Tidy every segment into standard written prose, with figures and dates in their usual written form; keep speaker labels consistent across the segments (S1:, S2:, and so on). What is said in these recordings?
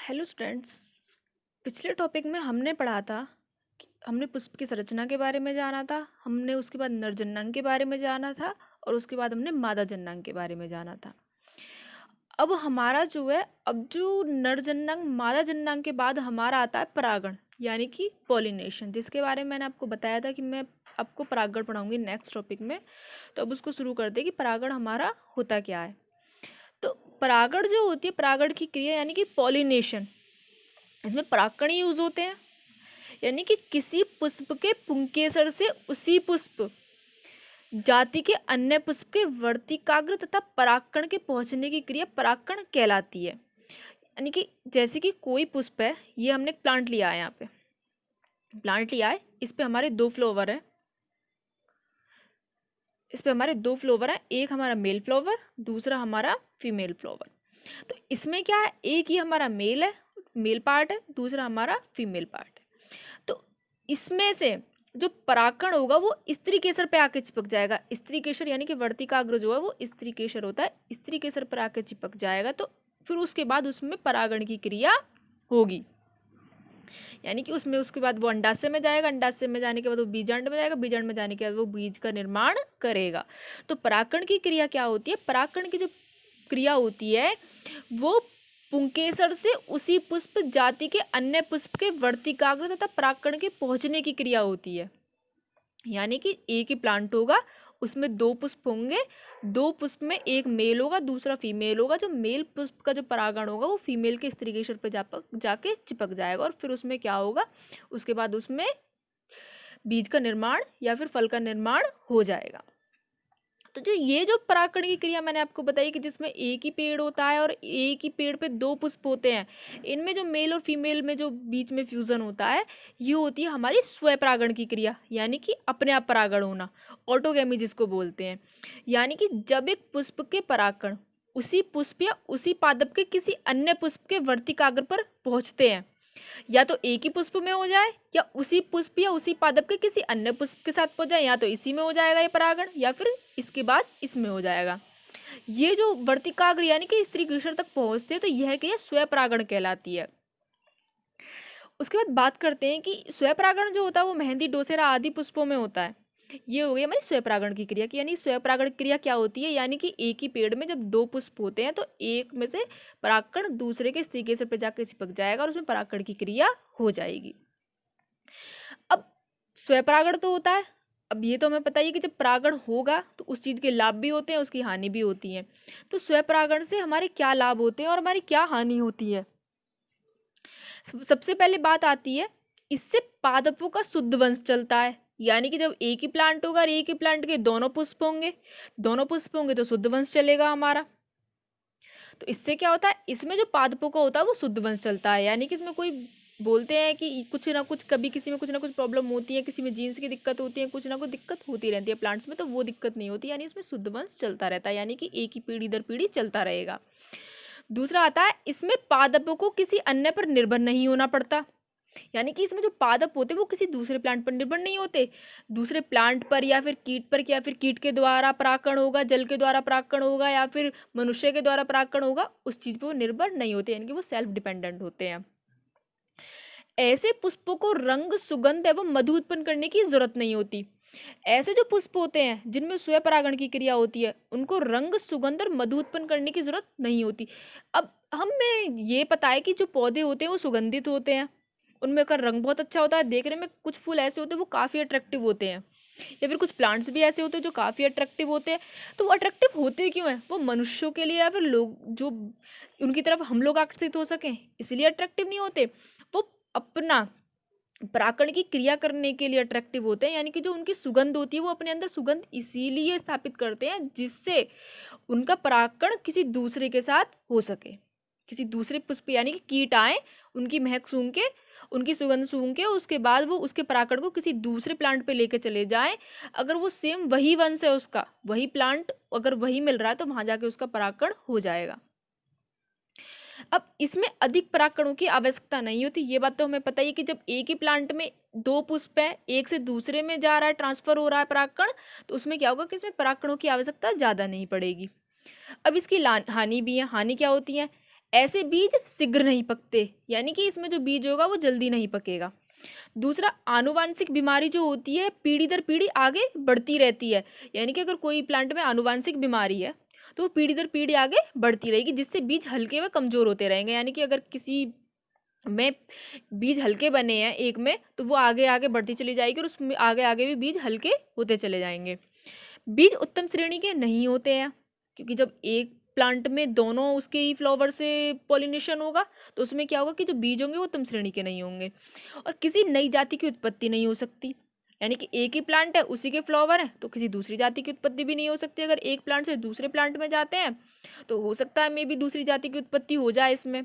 S1: Hello students. पिछले topic में हमने पढ़ा था कि हमने पुष्प की संरचना के बारे में जाना था। हमने उसके बाद नर जननांग के बारे में जाना था और उसके बाद हमने मादा जननांग के बारे में जाना था। अब हमारा जो है, अब जो नर जननांग मादा जननांग के बाद हमारा आता है परागण, यानी कि पॉलिनेशन, जिसके बारे में मैंने आपको बताया था कि मैं आपको परागण पढ़ाऊंगी नेक्स्ट टॉपिक में। तो अब उसको शुरू करते हैं कि परागण हमारा होता क्या है। तो परागण जो होती है, परागण की क्रिया यानी कि पॉलिनेशन, इसमें परागकण यूज होते हैं। यानी कि किसी पुष्प के पुंकेसर से उसी पुष्प जाति के अन्य पुष्प के वर्तिकाग्र तथा परागकण के पहुंचने की क्रिया परागकण कहलाती है। यानी कि जैसे कि कोई पुष्प है, ये हमने एक प्लांट लिया है, यहाँ पे प्लांट लिया है, इस पे हमारे दो फ्लावर है, एक हमारा मेल फ्लावर, दूसरा हमारा फीमेल फ्लावर। तो इसमें क्या है, एक ही हमारा मेल है, मेल पार्ट है, दूसरा हमारा फीमेल पार्ट है। तो इसमें से जो परागकण होगा वो स्त्री केसर पे आके चिपक जाएगा। स्त्री केसर यानी कि वर्तिकाग्र जो है वो स्त्री केसर होता है, स्त्री केसर पर आके चिपक जाएगा। तो फिर उसके बाद उसमें परागण की क्रिया होगी, यानी कि उसमें उसके बाद वो अंडाशय में जाएगा, अंडाशय में जाने के बाद वो बीजांड में जाएगा, बीजांड में जाने के बाद वो बीज का निर्माण करेगा। तो परागकण की क्रिया क्या होती है, परागकण की जो क्रिया होती है वो पुंकेसर से उसी पुष्प जाति के अन्य पुष्प के वर्तिकाग्र तथा परागकण के पहुंचने की क्रिया होती है। यानी कि एक ही प्लांट होगा, उसमें दो पुष्प होंगे, दो पुष्प में एक मेल होगा, दूसरा फीमेल होगा। जो मेल पुष्प का जो परागण होगा वो फीमेल के स्त्री केसर पर जाके चिपक जाएगा और फिर उसमें क्या होगा, उसके बाद उसमें बीज का निर्माण या फिर फल का निर्माण हो जाएगा। तो जो ये जो परागकण की क्रिया मैंने आपको बताई कि जिसमें एक ही पेड़ होता है और एक ही पेड़ पे दो पुष्प होते हैं, इनमें जो मेल और फीमेल में जो बीच में फ्यूजन होता है, ये होती है हमारी स्वपरागण की क्रिया, यानी कि अपने आप परागण होना, ऑटोगैमी जिसको बोलते हैं। यानी कि जब एक पुष्प के परागकण उसी पुष्प या उसी पादप के किसी अन्य पुष्प के वर्तिकाग्र पर पहुंचते हैं, या तो एक ही पुष्प में हो जाए या उसी पुष्प या उसी पादप के किसी अन्य पुष्प के साथ पहुंच जाए, या तो इसी में हो जाएगा ये परागण या फिर इसके बाद इसमें हो जाएगा। ये जो वर्तिकाग्र यानी कि स्त्री केसर तक पहुंचते हैं, तो यह क्रिया स्वपरागण कहलाती है। उसके बाद बात करते हैं कि स्वपरागण जो होता है वो मेहंदी, डोसेरा आदि पुष्पों में होता है। ये हो गई हमारी स्वपरागण की क्रिया की। यानी स्वपरागण क्रिया क्या होती है, यानी कि एक ही पेड़ में जब दो पुष्प होते हैं तो एक में से परागकण दूसरे के स्त्री केसर पर जाकर चिपक जाएगा और उसमें परागकण की क्रिया हो जाएगी। अब स्वपरागण तो होता है, अब ये तो हमें पता ही है कि जब परागण होगा तो उस चीज के लाभ भी होते हैं, उसकी हानि भी होती है। तो स्वपरागण से हमारे क्या लाभ होते हैं और हमारी क्या हानि होती है। सबसे पहले बात आती है, इससे पादपों का शुद्ध वंश चलता है। यानी कि जब एक ही प्लांट होगा और एक ही प्लांट के दोनों पुष्प होंगे तो शुद्ध वंश चलेगा हमारा। तो इससे क्या होता है, इसमें जो पादपों का होता है वो शुद्ध वंश चलता है। यानी कि इसमें कोई बोलते हैं कि कुछ ना कुछ, कभी किसी में कुछ ना कुछ प्रॉब्लम होती है, किसी में जीन्स की दिक्कत होती है, कुछ ना कुछ दिक्कत होती रहती है प्लांट्स में, तो वो दिक्कत नहीं होती। यानी इसमें शुद्ध वंश चलता रहता है, यानी कि एक ही पीढ़ी दर पीढ़ी चलता रहेगा। दूसरा आता है, इसमें पादपों को किसी अन्य पर निर्भर नहीं होना पड़ता। यानी कि इसमें जो पादप होते हैं वो किसी दूसरे प्लांट पर निर्भर नहीं होते, दूसरे प्लांट पर या फिर कीट पर, या फिर कीट के द्वारा परागकण होगा, जल के द्वारा परागकण होगा, या फिर मनुष्य के द्वारा परागकण होगा, उस चीज पर वो निर्भर नहीं होते, यानी कि वो सेल्फ डिपेंडेंट होते हैं। ऐसे पुष्पों को रंग, सुगंध एवं मधु उत्पन्न करने की जरूरत नहीं होती। ऐसे जो पुष्प होते हैं जिनमें स्वपरागण की क्रिया होती है, उनको रंग, सुगंध और मधु उत्पन्न करने की जरूरत नहीं होती। अब हमें ये पता है कि जो पौधे होते हैं वो सुगंधित होते हैं, उनमें का रंग बहुत अच्छा होता है देखने में, कुछ फूल ऐसे होते हैं वो काफी अट्रैक्टिव होते हैं, या फिर कुछ प्लांट्स भी ऐसे होते हैं जो काफी अट्रैक्टिव होते हैं। तो वो अट्रैक्टिव होते क्यों हैं, वो मनुष्यों के लिए या फिर लोग जो उनकी तरफ हम लोग आकर्षित हो सकें इसलिए अट्रैक्टिव नहीं होते, वो अपना परागकण की क्रिया करने के लिए अट्रैक्टिव होते हैं। यानी कि जो उनकी सुगंध होती है वो अपने अंदर सुगंध इसीलिए स्थापित करते हैं जिससे उनका परागकण किसी दूसरे के साथ हो सके, किसी दूसरे पुष्प यानी कि कीट आए, उनकी महक सूंघ के, उनकी सुगंध सूंघ के, उसके बाद वो उसके परागकण को किसी दूसरे प्लांट पे लेके चले जाएं। अगर वो सेम वही वंश है, उसका वही प्लांट अगर वही मिल रहा है तो वहां जाके उसका परागकण हो जाएगा। अब इसमें अधिक परागकणों की आवश्यकता नहीं होती, ये बात तो हमें पता ही कि जब एक ही प्लांट में दो पुष्प है, एक से दूसरे में जा रहा है, ट्रांसफर हो रहा है परागकण, तो उसमें क्या होगा कि इसमें परागकणों की आवश्यकता ज्यादा नहीं पड़ेगी। अब इसकी हानि भी है। हानि क्या होती है, ऐसे बीज शीघ्र नहीं पकते, यानी कि इसमें जो बीज होगा वो जल्दी नहीं पकेगा। दूसरा, आनुवांशिक बीमारी जो होती है पीढ़ी दर पीढ़ी आगे बढ़ती रहती है, यानी कि अगर कोई प्लांट में आनुवांशिक बीमारी है तो वो पीढ़ी दर पीढ़ी आगे बढ़ती रहेगी, जिससे बीज हल्के व कमजोर होते रहेंगे। यानी कि अगर किसी में बीज हल्के बने हैं एक में, तो वो आगे आगे बढ़ती चली जाएगी और उसमें आगे आगे भी बीज हल्के होते चले जाएंगे। बीज उत्तम श्रेणी के नहीं होते हैं, क्योंकि जब एक प्लांट में दोनों उसके ही फ्लावर से पॉलिनेशन होगा तो उसमें क्या होगा कि जो बीज होंगे वो उत्तम श्रेणी के नहीं होंगे। और किसी नई जाति की उत्पत्ति नहीं हो सकती, यानी कि एक ही प्लांट है उसी के फ्लावर है तो किसी दूसरी जाति की उत्पत्ति भी नहीं हो सकती। अगर एक प्लांट से दूसरे प्लांट में जाते हैं तो हो सकता है मे भी दूसरी जाति की उत्पत्ति हो जाए इसमें।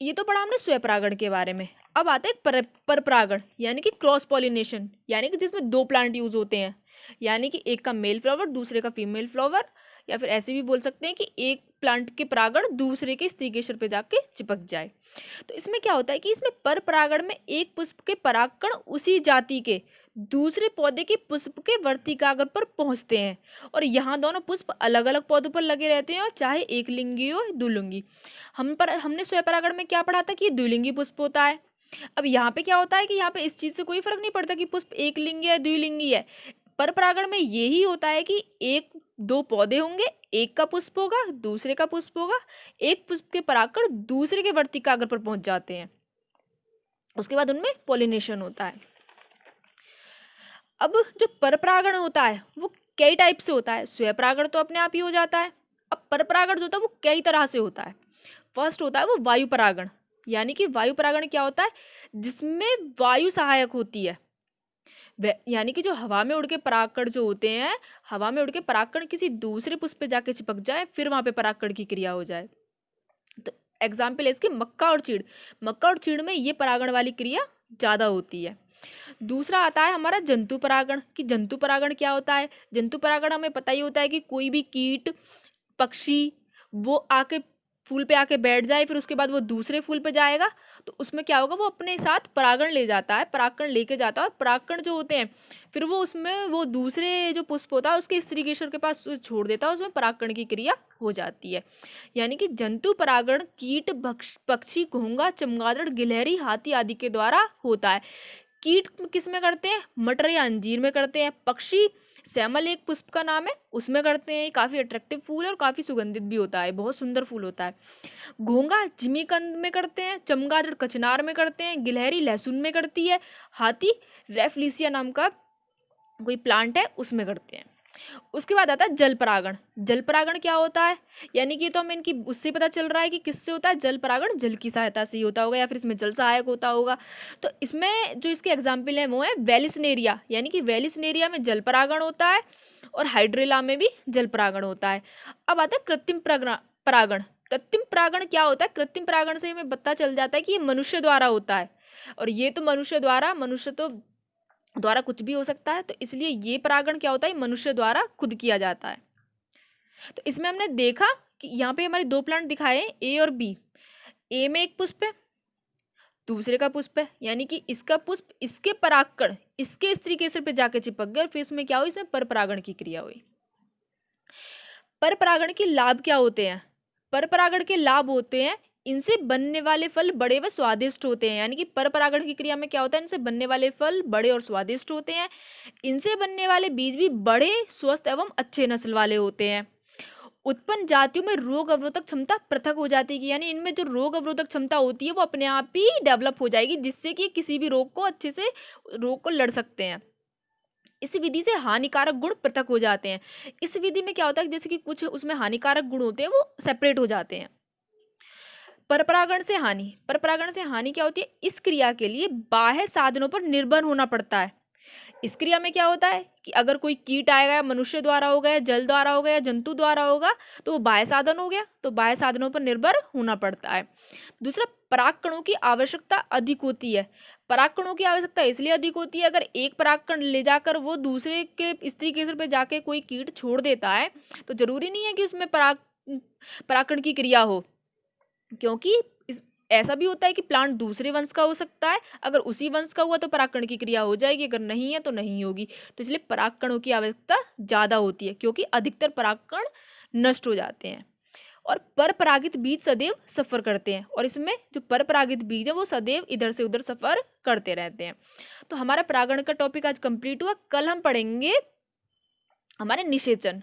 S1: ये तो पढ़ा हमने स्वपरागण के बारे में। अब आते हैं परपरागण, यानी कि क्रॉस पॉलिनेशन, यानी कि जिसमें दो प्लांट यूज होते हैं, यानी कि एक का मेल फ्लावर दूसरे का फीमेल फ्लावर, या फिर ऐसे भी बोल सकते हैं कि एक प्लांट के परागण दूसरे के स्त्री केसर पे जाके चिपक जाए। तो इसमें क्या होता है कि इसमें पर परागण में एक पुष्प के परागकण उसी जाति के दूसरे पौधे के पुष्प के वर्तिकाग्र पर पहुंचते हैं, और यहाँ दोनों पुष्प अलग अलग पौधों पर लगे रहते हैं, और चाहे एक लिंगी हो द्विलिंगी। हमने स्वपरागण में क्या पढ़ा था कि द्विलिंगी पुष्प होता है। अब यहाँ पे क्या होता है कि यहाँ पे इस चीज से कोई फर्क नहीं पड़ता कि पुष्प एक लिंगी है द्विलिंगी है। पर परागण में यही होता है कि एक दो पौधे होंगे, एक का पुष्प होगा दूसरे का पुष्प होगा, एक पुष्प के परागकण दूसरे के वर्तिकाग्र पर पहुंच जाते हैं, उसके बाद उनमें पॉलिनेशन होता है। अब जो परपरागण होता है वो कई टाइप से होता है। स्वपरागण तो अपने आप ही हो जाता है। अब परपरागण जो होता है वो कई तरह से होता है। फर्स्ट होता है वो वायु परागण, यानी कि वायु परागण क्या होता है, जिसमें वायु सहायक होती है, यानी कि जो हवा में उड़ के परागकण जो होते हैं, हवा में उड़ के परागकण किसी दूसरे पुष्प पे जाके चिपक जाए, फिर वहां पे परागकण की क्रिया हो जाए। तो एग्जाम्पल है इसके मक्का और चीड़। मक्का और चीड़ में ये परागण वाली क्रिया ज्यादा होती है। दूसरा आता है हमारा जंतु परागण, कि जंतु परागण क्या होता है। जंतु परागण हमें पता ही होता है कि कोई भी कीट पक्षी वो आके फूल पे आके बैठ जाए, फिर उसके बाद वो दूसरे फूल पे जाएगा, तो उसमें क्या होगा वो अपने साथ परागण ले जाता है, परागकण लेके जाता है, और परागकण जो होते हैं फिर वो उसमें वो दूसरे जो पुष्प होता है उसके स्त्री केसर के पास छोड़ देता है, उसमें परागकण की क्रिया हो जाती है। यानी कि जंतु परागण कीट पक्षी घोंघा चमगादड़ गिलहरी हाथी आदि के द्वारा होता है। कीट किस में करते हैं, मटर या अंजीर में करते हैं। पक्षी श्यामल एक पुष्प का नाम है उसमें करते हैं, काफी अट्रैक्टिव फूल है और काफी सुगंधित भी होता है, बहुत सुंदर फूल होता है। घोंघा जिमीकंद में करते हैं, चमगादड़ कचनार में करते हैं, गिलहरी लहसुन में करती है, हाथी रेफलिसिया नाम का कोई प्लांट है उसमें करते हैं। उसके बाद आता है जल परागण। जल परागण क्या होता है, यानी कि तो हमें इनकी उससे पता चल रहा है कि किससे होता है, जल परागण जल की सहायता से ही होता होगा, या फिर इसमें जल सहायक होता होगा। तो इसमें जो इसके एग्जाम्पल है वो है वेलिसनेरिया, यानी कि वेलिसनेरिया में जल परागण होता है, और हाइड्रेला में भी जल परागण होता है। अब आता है कृत्रिम परागण। कृत्रिम परागण क्या होता है, कृत्रिम परागण से हमें पता चल जाता है कि ये मनुष्य द्वारा होता है, और ये तो मनुष्य तो द्वारा कुछ भी हो सकता है, तो इसलिए ये परागण क्या होता है, मनुष्य द्वारा खुद किया जाता है। तो इसमें हमने देखा कि यहाँ पे हमारे दो प्लांट दिखाए हैं ए और बी। ए में एक पुष्प है दूसरे का पुष्प है, यानी कि इसका पुष्प इसके परागकण इसके स्त्री केसर पे जाके चिपक गए, और फिर इसमें क्या हुई, इसमें पर परागण की क्रिया हुई। पर परागण के लाभ क्या होते हैं, पर परागण के लाभ होते हैं इनसे बनने वाले फल बड़े व स्वादिष्ट होते हैं। यानी कि पर परागण की क्रिया में क्या होता है, इनसे बनने वाले फल बड़े और स्वादिष्ट होते हैं। इनसे बनने वाले बीज भी बड़े स्वस्थ एवं अच्छे नस्ल वाले होते हैं। उत्पन्न जातियों में रोग अवरोधक क्षमता पृथक हो जाती है, यानी इनमें जो रोग अवरोधक क्षमता होती है वो अपने आप ही डेवलप हो जाएगी, जिससे कि किसी भी रोग को अच्छे से रोग को लड़ सकते हैं। इस विधि से हानिकारक गुण पृथक हो जाते हैं। इस विधि में क्या होता है, जैसे कि कुछ उसमें हानिकारक गुण होते हैं वो सेपरेट हो जाते हैं। परपरागण से हानि। परपरागण से हानि क्या होती है, इस क्रिया के लिए बाह्य साधनों पर निर्भर होना पड़ता है। इस क्रिया में क्या होता है कि अगर कोई कीट आएगा, मनुष्य द्वारा होगा या जल द्वारा होगा या जंतु द्वारा होगा, तो वो बाह्य साधन हो गया, तो बाह्य साधनों पर निर्भर होना पड़ता है। दूसरा, परागकणों की आवश्यकता अधिक होती है। परागकणों की आवश्यकता इसलिए अधिक होती है, अगर एक परागकण ले जाकर वो दूसरे के स्त्री केसर पे जाके कोई कीट छोड़ देता है तो जरूरी नहीं है कि उसमें परागकण की क्रिया हो, क्योंकि ऐसा भी होता है कि प्लांट दूसरे वंश का हो सकता है, अगर उसी वंश का हुआ तो परागकण की क्रिया हो जाएगी, अगर नहीं है तो नहीं होगी। तो इसलिए परागकणों की आवश्यकता ज्यादा होती है, क्योंकि अधिकतर परागकण नष्ट हो जाते हैं। और परपरागित बीज सदैव सफर करते हैं, और इसमें जो परपरागित बीज है वो सदैव इधर से उधर सफर करते रहते हैं। तो हमारा परागण का टॉपिक आज कंप्लीट हुआ। कल हम पढ़ेंगे हमारे निषेचन।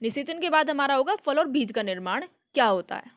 S1: निषेचन के बाद हमारा होगा फल और बीज का निर्माण क्या होता है।